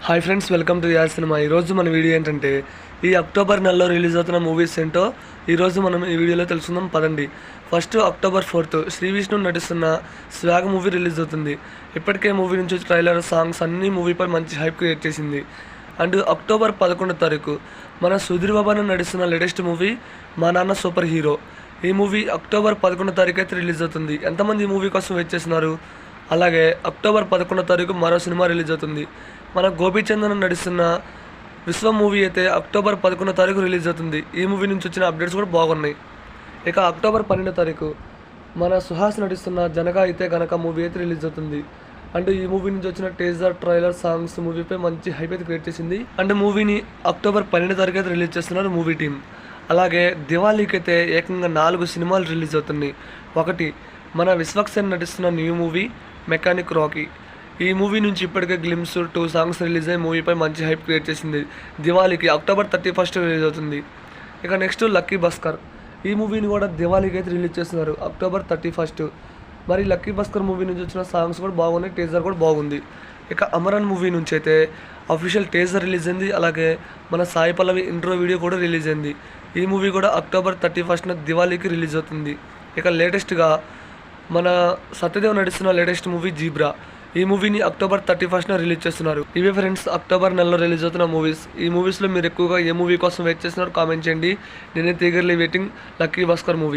Hi friends, welcome to యాస్ cinema. ఈరోజు మన వీడియో ఏంటంటే ఈ అక్టోబర్ నెలలో రిలీజ్ అవుతున్న మూవీస్ ఏంటో ఈరోజు మనం ఈ వీడియోలో తెలుసుకుందాం పదండి. First October 4th Shri Vishnu నటిస్తున్న స్వాగ్ మూవీ రిలీజ్ అవుతుంది. ఇప్పటికే మూవీ నుంచి ట్రైలర్, సాంగ్స్ అన్నీ మూవీపై మంచి హైప్ క్రియేట్ చేసింది. అండ్ October 11 మన సుధీర్ బాబు నటిస్తున్న లేటెస్ట్ మూవీ మా నాన్న సూపర్ హీరో. ఈ మూవీ October 11 అయితే రిలీజ్ అవుతుంది. ఎంతమంది ఈ మూవీ కోసం వెయిట్ చేస్తున్నారు? అలాగే October 11 మరో సినిమా రిలీజ్ అవుతుంది. మన గోపీచందన్ నడుస్తున్న విశ్వ మూవీ అయితే October 11 రిలీజ్ అవుతుంది. ఈ మూవీ నుంచి వచ్చిన అప్డేట్స్ కూడా బాగున్నాయి. ఇక October 12 మన సుహాస్ నటిస్తున్న జనగా అయితే కనుక మూవీ అయితే రిలీజ్ అవుతుంది. అండ్ ఈ మూవీ నుంచి వచ్చిన టీజర్, ట్రైలర్, సాంగ్స్ మూవీపై మంచి హైప్ అయితే క్రియేట్ చేసింది. అండ్ మూవీని October 12 అయితే రిలీజ్ చేస్తున్నారు మూవీ టీం. అలాగే దివాళీకి అయితే ఏకంగా 4 సినిమాలు రిలీజ్ అవుతున్నాయి. ఒకటి మన విశ్వక్సేన్ నటిస్తున్న న్యూ మూవీ మెకానిక్ రాకీ. ఈ మూవీ నుంచి ఇప్పటికే గ్లిమ్స్, 2 సాంగ్స్ రిలీజ్ అయ్యి మూవీపై మంచి హైప్ క్రియేట్ చేసింది. దివాళీకి October 31 రిలీజ్ అవుతుంది. ఇక నెక్స్ట్ లక్కీ భాస్కర్. ఈ మూవీని కూడా దివాళీకి అయితే రిలీజ్ చేస్తున్నారు October 31. మరి లక్కీ భాస్కర్ మూవీ నుంచి వచ్చిన సాంగ్స్ కూడా బాగున్నాయి, టీజర్ కూడా బాగుంది. ఇక అమరన్ మూవీ నుంచి అయితే అఫీషియల్ టీజర్ రిలీజ్ అయింది. అలాగే మన సాయి పల్లవి ఇంట్రో వీడియో కూడా రిలీజ్ అయింది. ఈ మూవీ కూడా October 31 దివాళీకి రిలీజ్ అవుతుంది. ఇక లేటెస్ట్గా మన సత్యదేవ్ నటిస్తున్న లేటెస్ట్ మూవీ జీబ్రా. ఈ మూవీని October 31 రిలీజ్ చేస్తున్నారు. ఇవే ఫ్రెండ్స్ అక్టోబర్ నెలలో రిలీజ్ అవుతున్న మూవీస్. ఈ మూవీస్లో మీరు ఎక్కువగా ఏ మూవీ కోసం వెయిట్ చేస్తున్నారు కామెంట్ చేయండి. నేనైతే eagerly waiting lucky Bhaskar movie.